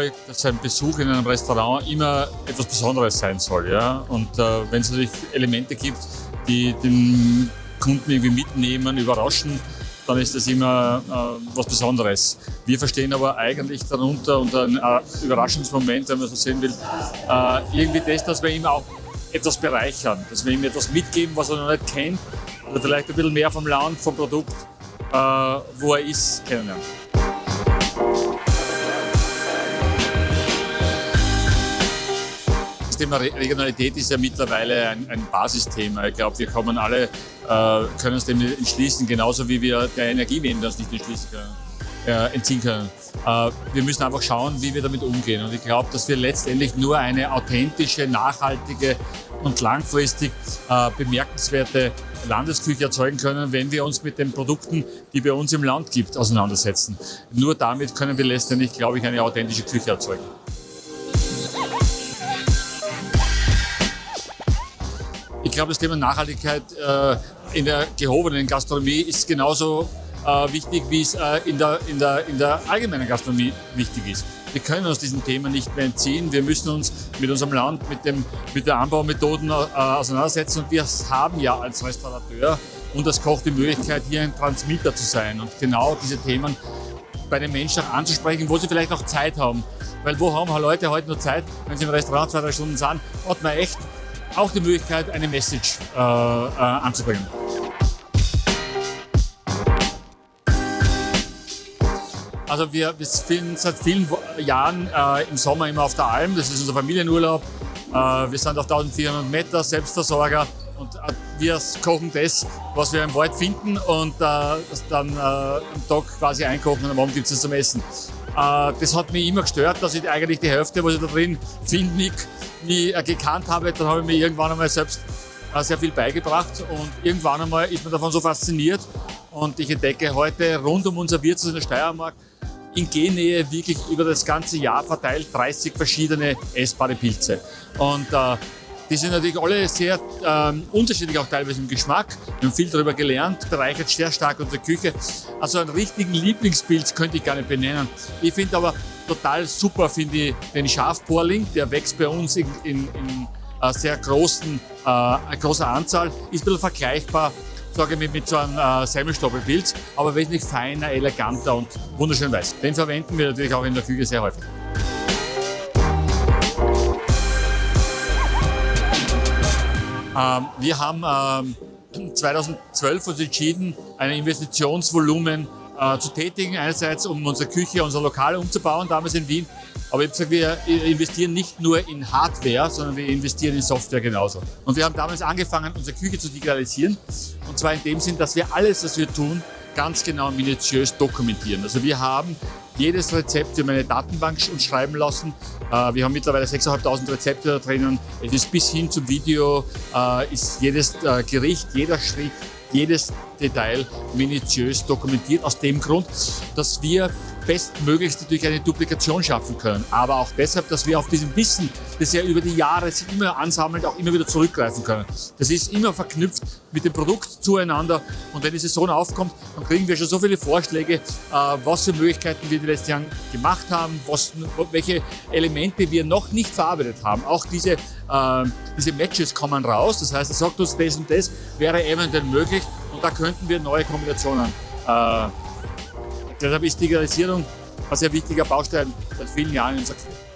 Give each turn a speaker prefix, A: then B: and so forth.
A: glaube, dass ein Besuch in einem Restaurant immer etwas Besonderes sein soll. Ja? Und wenn es natürlich Elemente gibt, die den Kunden irgendwie mitnehmen, überraschen, dann ist das immer was Besonderes. Wir verstehen aber eigentlich darunter unter ein Überraschungsmoment, wenn man so sehen will, irgendwie das, dass wir ihm auch etwas bereichern, dass wir ihm etwas mitgeben, was er noch nicht kennt, oder vielleicht ein bisschen mehr vom Land, vom Produkt, wo er ist, kennenlernen. Das Thema Regionalität ist ja mittlerweile ein Basisthema. Ich glaube, wir kommen alle, können uns dem entschließen, genauso wie wir der Energiewende uns nicht entziehen können. Wir müssen einfach schauen, wie wir damit umgehen. Und ich glaube, dass wir letztendlich nur eine authentische, nachhaltige und langfristig bemerkenswerte Landesküche erzeugen können, wenn wir uns mit den Produkten, die bei uns im Land gibt, auseinandersetzen. Nur damit können wir letztendlich, glaube ich, eine authentische Küche erzeugen. Ich glaube, das Thema Nachhaltigkeit in der gehobenen Gastronomie ist genauso wichtig, wie es in der allgemeinen Gastronomie wichtig ist. Wir können uns diesem Thema nicht mehr entziehen. Wir müssen uns mit unserem Land, mit den Anbaumethoden auseinandersetzen. Und wir haben ja als Restaurateur und als Koch die Möglichkeit, hier ein Transmitter zu sein und genau diese Themen bei den Menschen auch anzusprechen, wo sie vielleicht auch Zeit haben. Weil wo haben Leute heute nur Zeit, wenn sie im Restaurant 2-3 Stunden sind, hat man echt auch die Möglichkeit, eine Message anzubringen. Also wir sind seit vielen Jahren im Sommer immer auf der Alm, das ist unser Familienurlaub. Wir sind auf 1400 Meter, Selbstversorger und wir kochen das, was wir im Wald finden und das dann am Tag quasi einkochen und am Abend gibt es zum Essen. Das hat mich immer gestört, dass ich eigentlich die Hälfte, was ich da drin finde, nie gekannt habe. Dann habe ich mir irgendwann einmal selbst sehr viel beigebracht und irgendwann einmal ist man davon so fasziniert und ich entdecke heute rund um unser Wirtshaus in der Steiermark in Gennähe wirklich über das ganze Jahr verteilt 30 verschiedene essbare Pilze. Und die sind natürlich alle sehr unterschiedlich, auch teilweise im Geschmack. Wir haben viel darüber gelernt, bereichert sehr stark unsere Küche. Also einen richtigen Lieblingspilz könnte ich gar nicht benennen. Ich finde aber total super, finde ich den Schafporling, der wächst bei uns in sehr großer Anzahl, ist ein bisschen vergleichbar, sage ich, mit so einem Semmelstoppelpilz, aber wesentlich feiner, eleganter und wunderschön weiß. Den verwenden wir natürlich auch in der Küche sehr häufig. Wir haben 2012 uns entschieden, ein Investitionsvolumen zu tätigen, einerseits um unsere Küche, unser Lokal umzubauen, damals in Wien. Aber ich habe gesagt, wir investieren nicht nur in Hardware, sondern wir investieren in Software genauso. Und wir haben damals angefangen, unsere Küche zu digitalisieren. Und zwar in dem Sinn, dass wir alles, was wir tun, ganz genau minutiös dokumentieren. Also wir haben jedes Rezept, wir haben eine Datenbank uns schreiben lassen. Wir haben mittlerweile 6.500 Rezepte da drinnen. Es ist bis hin zum Video, ist jedes Gericht, jeder Schritt, jedes Detail minutiös dokumentiert. Aus dem Grund, dass wir bestmöglichst natürlich eine Duplikation schaffen können. Aber auch deshalb, dass wir auf diesem Wissen, das ja über die Jahre sich immer ansammelt, auch immer wieder zurückgreifen können. Das ist immer verknüpft mit dem Produkt zueinander. Und wenn die Saison aufkommt, dann kriegen wir schon so viele Vorschläge, was für Möglichkeiten wir die letzten Jahre gemacht haben, welche Elemente wir noch nicht verarbeitet haben. Auch diese Matches kommen raus. Das heißt, er sagt uns, das und das wäre eventuell möglich. Und da könnten wir neue Kombinationen. Deshalb ist Digitalisierung ein sehr wichtiger Baustein seit vielen Jahren in unserer Küche.